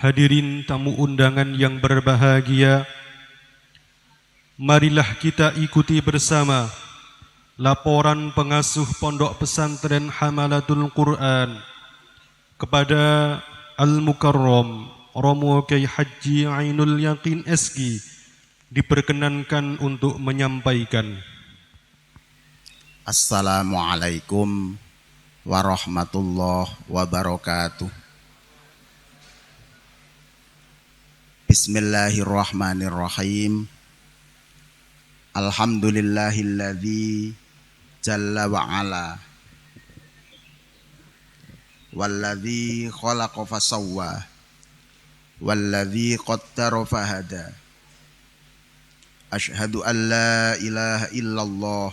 Hadirin tamu undangan yang berbahagia, marilah kita ikuti bersama laporan pengasuh Pondok Pesantren Hamalatul Quran kepada Al-Mukarram Romo Kyai Haji Ainul Yakin SG diperkenankan untuk menyampaikan. Assalamualaikum warahmatullahi wabarakatuh. Bismillahirrahmanirrahim. Alhamdulillahilladzi jalla wa ala walladzi khalaqa fasawwa walladzi qaddara fahada. Asyhadu an la ilaha illallah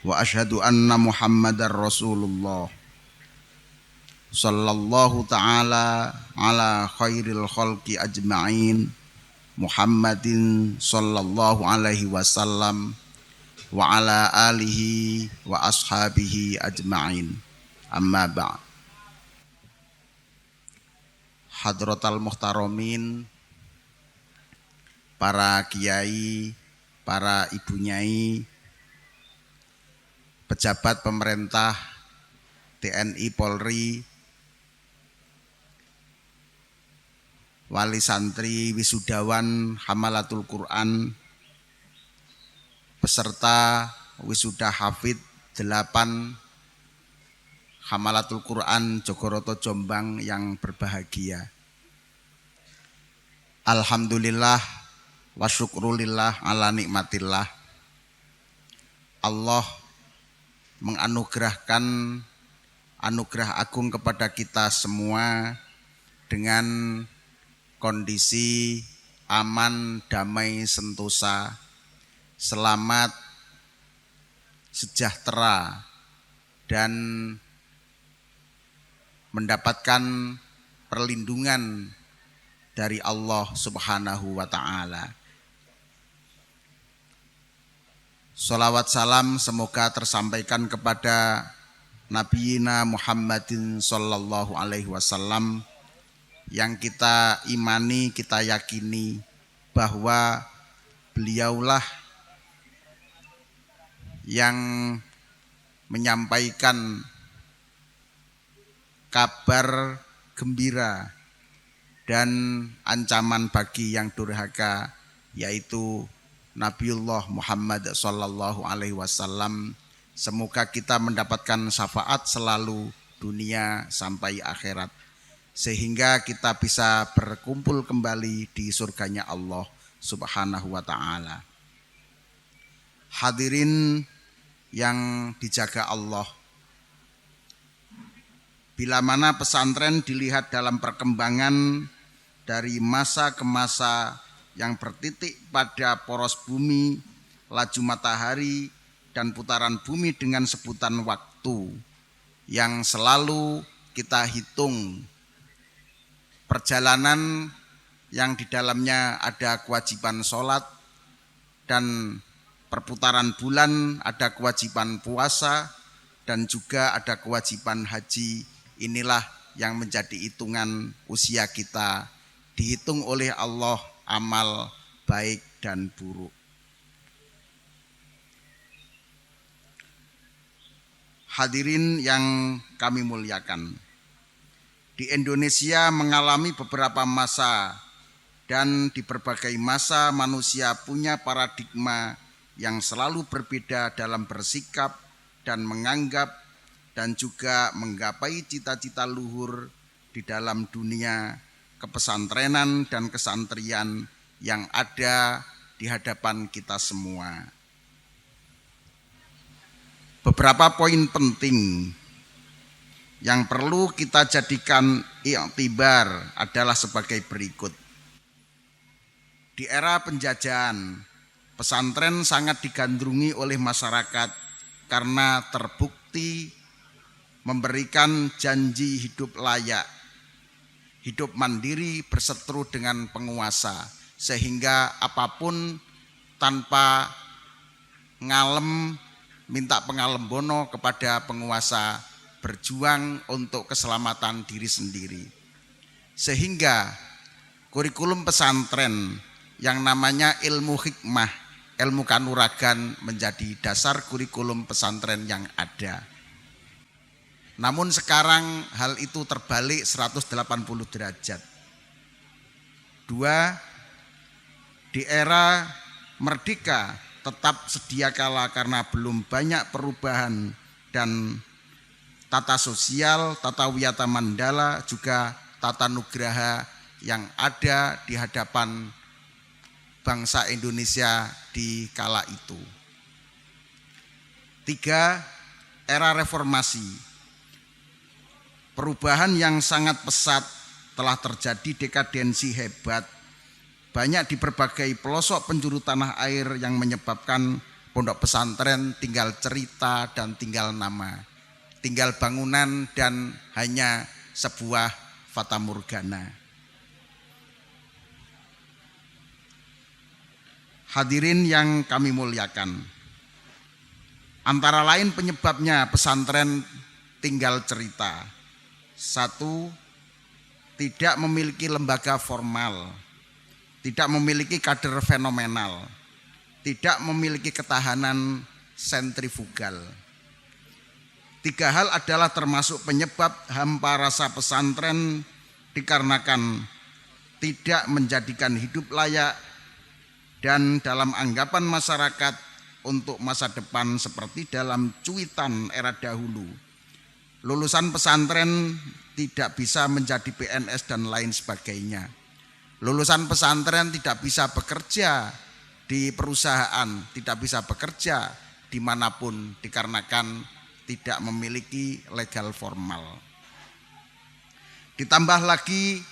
wa asyhadu anna Muhammadar Rasulullah sallallahu ta'ala ala khairil khalqi ajma'in Muhammadin sallallahu alaihi wasallam wa ala alihi wa ashabihi ajma'in. Amma ba'd. Hadratal muhtaramin, para kiai, para ibu nyai, pejabat pemerintah, TNI Polri, wali santri, wisudawan Hamalatul Quran, peserta wisuda hafid 8 Hamalatul Quran Jogoroto Jombang yang berbahagia. Alhamdulillah wa syukrulillah ala nikmatillah. Allah menganugerahkan anugerah agung kepada kita semua dengan kondisi aman, damai, sentosa, selamat, sejahtera, dan mendapatkan perlindungan dari Allah Subhanahu wa ta'ala. Sholawat salam semoga tersampaikan kepada Nabiyina Muhammadin sallallahu alaihi wasallam yang kita imani, kita yakini bahwa beliaulah yang menyampaikan kabar gembira dan ancaman bagi yang durhaka, yaitu Nabiullah Muhammad sallallahu alaihi wasallam. Semoga kita mendapatkan syafaat selalu dunia sampai akhirat, sehingga kita bisa berkumpul kembali di surganya Allah Subhanahu wa ta'ala. Hadirin yang dijaga Allah, bila mana pesantren dilihat dalam perkembangan dari masa ke masa yang bertitik pada poros bumi, laju matahari, dan putaran bumi dengan sebutan waktu yang selalu kita hitung, perjalanan yang di dalamnya ada kewajiban sholat, dan perputaran bulan ada kewajiban puasa, dan juga ada kewajiban haji. Inilah yang menjadi hitungan usia kita, dihitung oleh Allah amal baik dan buruk. Hadirin yang kami muliakan, di Indonesia mengalami beberapa masa, dan di berbagai masa manusia punya paradigma yang selalu berbeda dalam bersikap dan menganggap dan juga menggapai cita-cita luhur di dalam dunia kepesantrenan dan kesantrian yang ada di hadapan kita semua. Beberapa poin penting yang perlu kita jadikan iktibar adalah sebagai berikut. Di era penjajahan, pesantren sangat digandrungi oleh masyarakat karena terbukti memberikan janji hidup layak, hidup mandiri, berseteru dengan penguasa, sehingga apapun tanpa ngalem minta pengalembono kepada penguasa, berjuang untuk keselamatan diri sendiri. sehingga kurikulum pesantren yang namanya ilmu hikmah, ilmu kanuragan menjadi dasar kurikulum pesantren yang ada. Namun sekarang hal itu terbalik 180 derajat. Dua, di era merdeka tetap sedia kala karena belum banyak perubahan dan tata sosial, tata wiyata mandala, juga tata nugraha yang ada di hadapan bangsa Indonesia di kala itu. Tiga, era reformasi. Perubahan yang sangat pesat telah terjadi, dekadensi hebat. Banyak di berbagai pelosok penjuru tanah air yang menyebabkan pondok pesantren tinggal cerita dan tinggal nama, tinggal bangunan dan hanya sebuah fatamorgana. Hadirin yang kami muliakan, antara lain penyebabnya pesantren tinggal cerita. Satu, tidak memiliki lembaga formal, tidak memiliki kader fenomenal, tidak memiliki ketahanan sentrifugal. Tiga hal adalah termasuk penyebab hampa rasa pesantren, dikarenakan tidak menjadikan hidup layak dan dalam anggapan masyarakat untuk masa depan seperti dalam cuitan era dahulu. Lulusan pesantren tidak bisa menjadi PNS dan lain sebagainya. Lulusan pesantren tidak bisa bekerja di perusahaan, tidak bisa bekerja dimanapun dikarenakan tidak memiliki legal formal. Ditambah lagi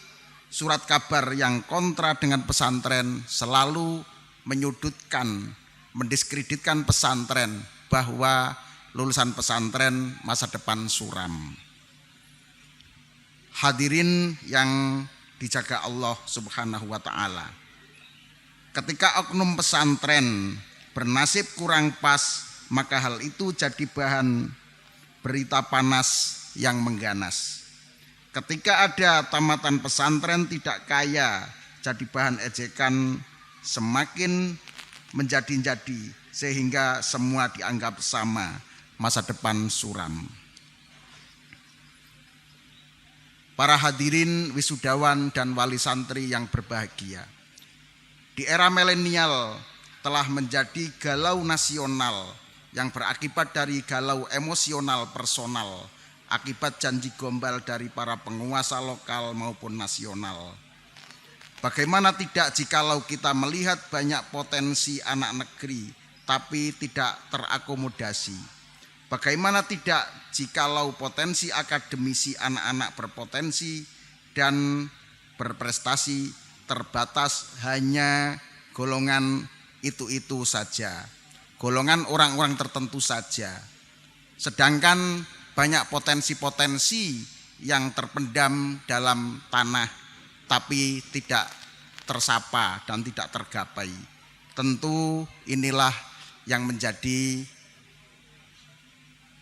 surat kabar yang kontra dengan pesantren selalu menyudutkan, mendiskreditkan pesantren bahwa lulusan pesantren masa depan suram. Hadirin yang dijaga Allah Subhanahu wa ta'ala, ketika oknum pesantren bernasib kurang pas, maka hal itu jadi bahan berita panas yang mengganas. Ketika ada tamatan pesantren tidak kaya, jadi bahan ejekan semakin menjadi-jadi, sehingga semua dianggap sama, masa depan suram. Para hadirin wisudawan dan wali santri yang berbahagia, di era milenial telah menjadi galau nasional yang berakibat dari galau emosional personal, akibat janji gombal dari para penguasa lokal maupun nasional. Bagaimana tidak jikalau kita melihat banyak potensi anak negeri tapi tidak terakomodasi? Bagaimana tidak jikalau potensi akademisi anak-anak berpotensi dan berprestasi terbatas hanya golongan itu-itu saja, golongan orang-orang tertentu saja. Sedangkan banyak potensi-potensi yang terpendam dalam tanah tapi tidak tersapa dan tidak tergapai. Tentu inilah yang menjadi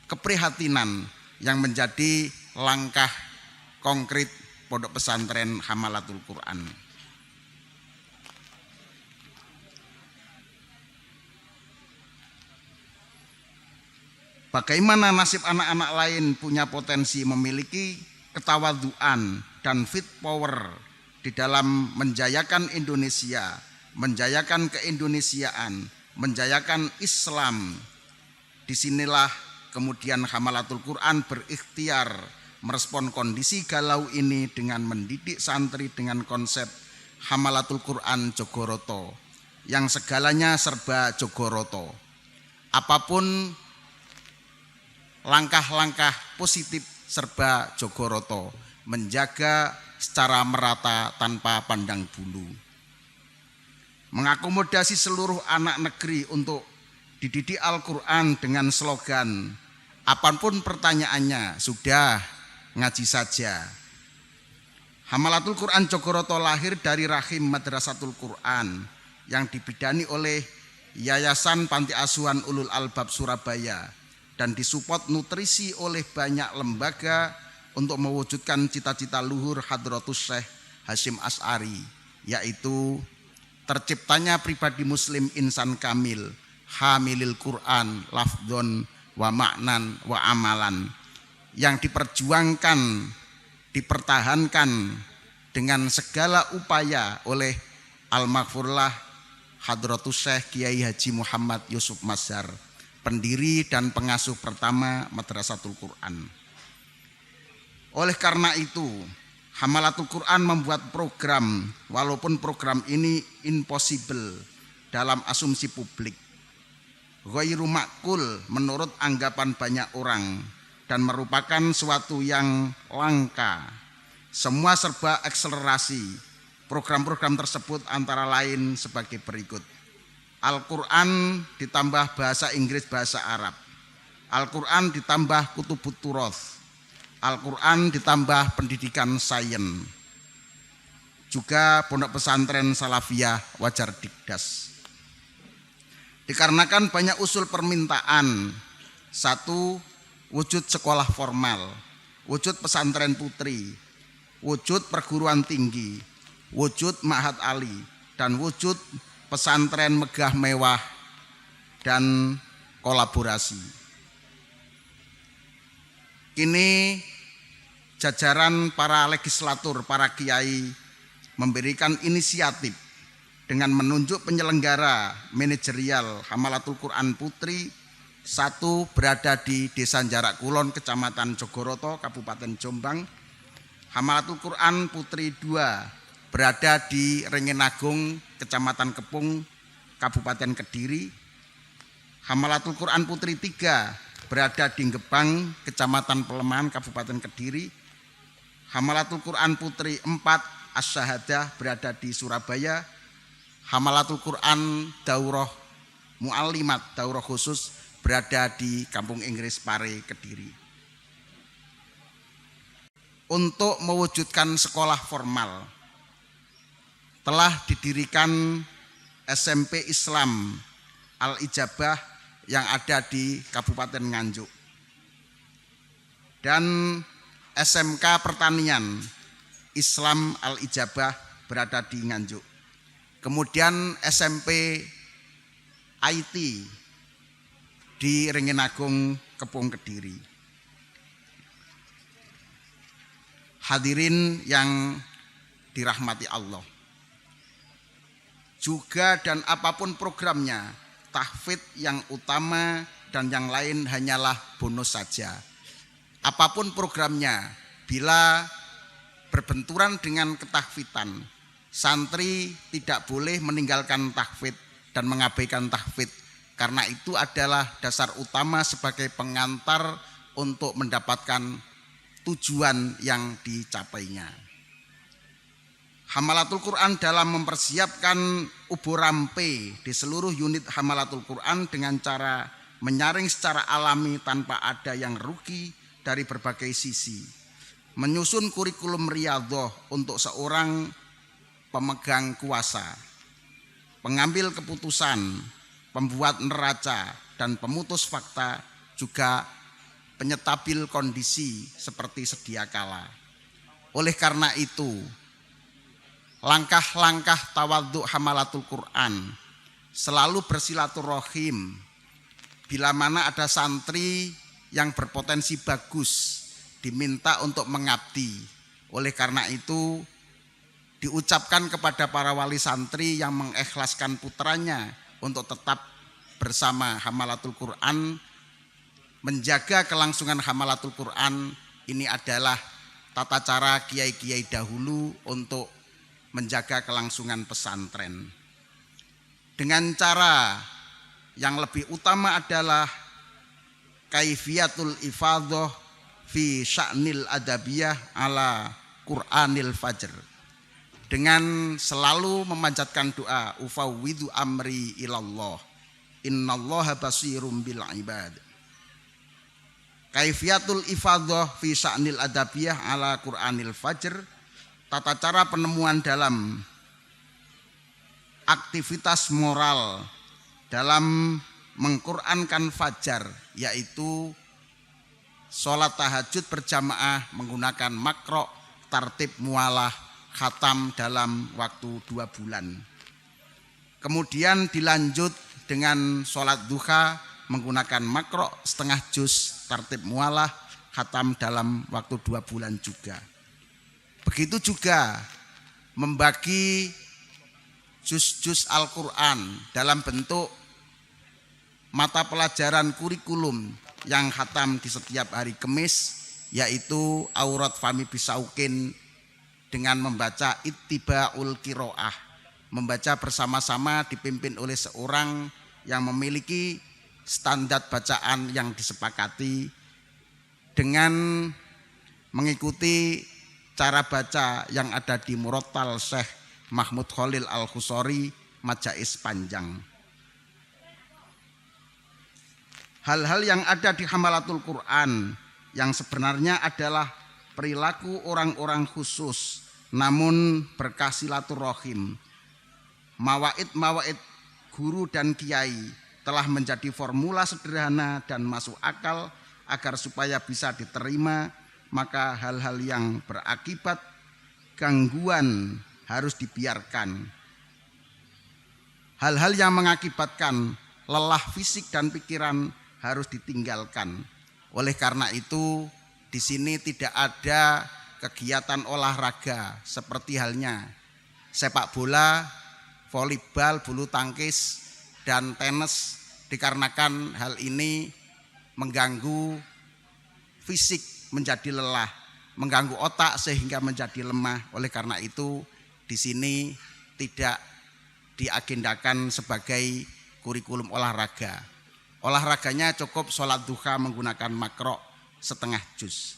keprihatinan, yang menjadi langkah konkret Pondok Pesantren Hamalatul Quran. Bagaimana nasib anak-anak lain punya potensi memiliki ketawaduan dan fit power di dalam menjayakan Indonesia, menjayakan keindonesiaan, menjayakan Islam. Disinilah kemudian Hamalatul Quran berikhtiar merespon kondisi galau ini dengan mendidik santri dengan konsep Hamalatul Quran Jogoroto, yang segalanya serba Jogoroto. Apapun langkah-langkah positif serba Jogoroto, menjaga secara merata tanpa pandang bulu. Mengakomodasi seluruh anak negeri untuk dididik Al-Quran dengan slogan, apapun pertanyaannya, sudah ngaji saja. Hamalatul Quran Jogoroto lahir dari rahim Madrasatul Quran yang dibidani oleh Yayasan Panti Asuhan Ulul Albab Surabaya dan disupport nutrisi oleh banyak lembaga, untuk mewujudkan cita-cita luhur Hadratus Syekh Hasyim Asy'ari, yaitu terciptanya pribadi muslim insan kamil, hamilil Quran, lafdhon wa maknan wa amalan, yang diperjuangkan, dipertahankan dengan segala upaya oleh Al-Maghfurlah Hadratus Syekh Kiai Haji Muhammad Yusuf Mazhar, pendiri dan pengasuh pertama Madrasatul Quran. Oleh karena itu, Hamalatul Quran membuat program, walaupun program ini impossible dalam asumsi publik, ghairu makul menurut anggapan banyak orang, dan merupakan suatu yang langka. Semua serba akselerasi. Program-program tersebut antara lain sebagai berikut: Al-Quran ditambah bahasa Inggris, bahasa Arab. Al-Quran ditambah kutubut turoth. Al-Quran ditambah pendidikan sains. Juga pondok pesantren Salafiyah Wajar Dikdas. Dikarenakan banyak usul permintaan: satu, wujud sekolah formal, wujud pesantren putri, wujud perguruan tinggi, wujud ma'had ali, dan wujud pesantren megah mewah dan kolaborasi. Kini jajaran para legislatur, para kiai memberikan inisiatif dengan menunjuk penyelenggara manajerial Hamalatul Quran Putri. Satu, berada di Desa Jarak Kulon, Kecamatan Jogoroto, Kabupaten Jombang. Hamalatul Quran Putri 2 berada di Rengenagung, Kecamatan Kepung, Kabupaten Kediri. Hamalatul Quran Putri 3 berada di Gebang, Kecamatan Pelemahan, Kabupaten Kediri. Hamalatul Quran Putri 4 As-Syahadah berada di Surabaya. Hamalatul Quran Daurah Mu'allimat, Daurah khusus berada di Kampung Inggris Pare, Kediri. Untuk mewujudkan sekolah formal, telah didirikan SMP Islam Al-Ijabah yang ada di Kabupaten Nganjuk, dan SMK Pertanian Islam Al-Ijabah berada di Nganjuk. Kemudian SMP IT di Rengenagung, Kepung, Kediri. Hadirin yang dirahmati Allah, juga dan apapun programnya, tahfidz yang utama dan yang lain hanyalah bonus saja. Apapun programnya, bila berbenturan dengan ketahfidzan, santri tidak boleh meninggalkan tahfidz dan mengabaikan tahfidz, karena itu adalah dasar utama sebagai pengantar untuk mendapatkan tujuan yang dicapainya. Hamalatul Quran dalam mempersiapkan ubo rampe di seluruh unit Hamalatul Quran dengan cara menyaring secara alami tanpa ada yang rugi dari berbagai sisi, menyusun kurikulum riyadhah untuk seorang pemegang kuasa, pengambil keputusan, pembuat neraca, dan pemutus fakta, juga penyetabil kondisi seperti sedia kala. Oleh karena itu, langkah-langkah tawadhu Hamalatul Quran selalu bersilaturahim bila mana ada santri yang berpotensi bagus diminta untuk mengabdi. Oleh karena itu, diucapkan kepada para wali santri yang mengikhlaskan putranya untuk tetap bersama Hamalatul Quran, menjaga kelangsungan Hamalatul Quran. Ini adalah tata cara kiai-kiai dahulu untuk menjaga kelangsungan pesantren. Dengan cara yang lebih utama adalah kaifiyatul ifadhah fi sya'nil adabiyah ala Qur'anil Fajr, dengan selalu memanjatkan doa, ufawwidhu amri ilallah innallaha basirum bil ibad. Kaifiyatul ifadhah fi sya'nil adabiyah ala Qur'anil Fajr, tata cara penemuan dalam aktivitas moral dalam mengqurankan fajar, yaitu sholat tahajud berjamaah menggunakan makro, tartib, mualah, khatam dalam waktu 2 bulan. Kemudian dilanjut dengan sholat duha menggunakan makro, setengah juz, tartib, mualah, khatam dalam waktu 2 bulan juga. Begitu juga membagi juz-juz Al-Quran dalam bentuk mata pelajaran kurikulum yang khatam di setiap hari Kamis, yaitu Aurat Fami Bisaukin dengan membaca Ittiba'ul Qiraah, membaca bersama-sama dipimpin oleh seorang yang memiliki standar bacaan yang disepakati dengan mengikuti cara baca yang ada di Murattal Syekh Mahmud Khalil Al-Khusori, Majais Panjang. Hal-hal yang ada di Hamalatul Quran yang sebenarnya adalah perilaku orang-orang khusus, namun berkah silaturahim. Mawaid guru dan kiai telah menjadi formula sederhana dan masuk akal agar supaya bisa diterima, maka hal-hal yang berakibat gangguan harus dibiarkan. Hal-hal yang mengakibatkan lelah fisik dan pikiran harus ditinggalkan. Oleh karena itu, di sini tidak ada kegiatan olahraga seperti halnya sepak bola, volleyball, bulu tangkis, dan tenis, dikarenakan hal ini mengganggu fisik menjadi lelah, mengganggu otak sehingga menjadi lemah. Oleh karena itu, di sini tidak diagendakan sebagai kurikulum olahraga. Olahraganya cukup sholat duha menggunakan makro, setengah juz.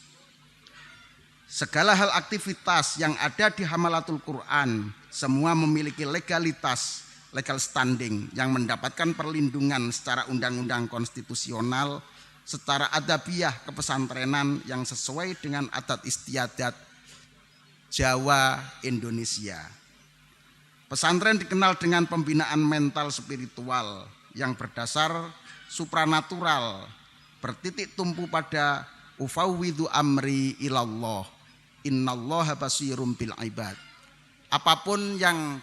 Segala hal aktivitas yang ada di Hamalatul Quran semua memiliki legalitas, legal standing yang mendapatkan perlindungan secara undang-undang konstitusional, secara adabiah kepesantrenan yang sesuai dengan adat istiadat Jawa Indonesia. Pesantren dikenal dengan pembinaan mental spiritual yang berdasar supranatural, bertitik tumpu pada ufawwidhu amri ilallah, innallaha basirum bil ibad. Apapun yang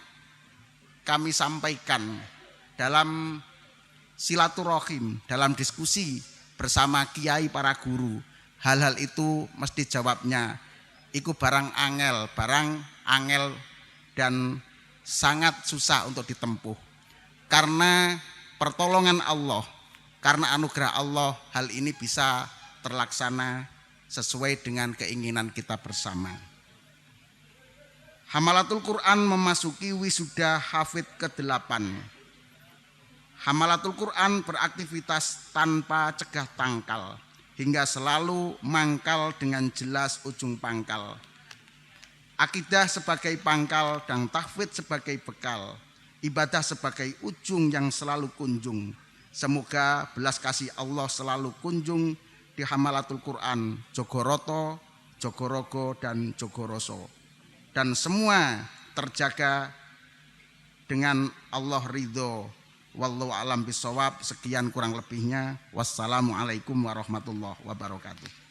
kami sampaikan dalam silaturahim, dalam diskusi bersama kiai para guru, hal-hal itu mesti jawabnya iku barang angel dan sangat susah untuk ditempuh. Karena pertolongan Allah, karena anugerah Allah, hal ini bisa terlaksana sesuai dengan keinginan kita bersama. Hamalatul Quran memasuki wisuda hafid ke-8. Hamalatul Quran beraktivitas tanpa cegah tangkal, hingga selalu mangkal dengan jelas ujung pangkal. Akidah sebagai pangkal dan tahfidz sebagai bekal, ibadah sebagai ujung yang selalu kunjung. Semoga belas kasih Allah selalu kunjung di Hamalatul Quran Jogoroto, Jogorogo, dan Jogoroso. Dan semua terjaga dengan Allah ridho. Wallahu a'lam bishawab. Sekian kurang lebihnya. Wassalamualaikum warahmatullahi wabarakatuh.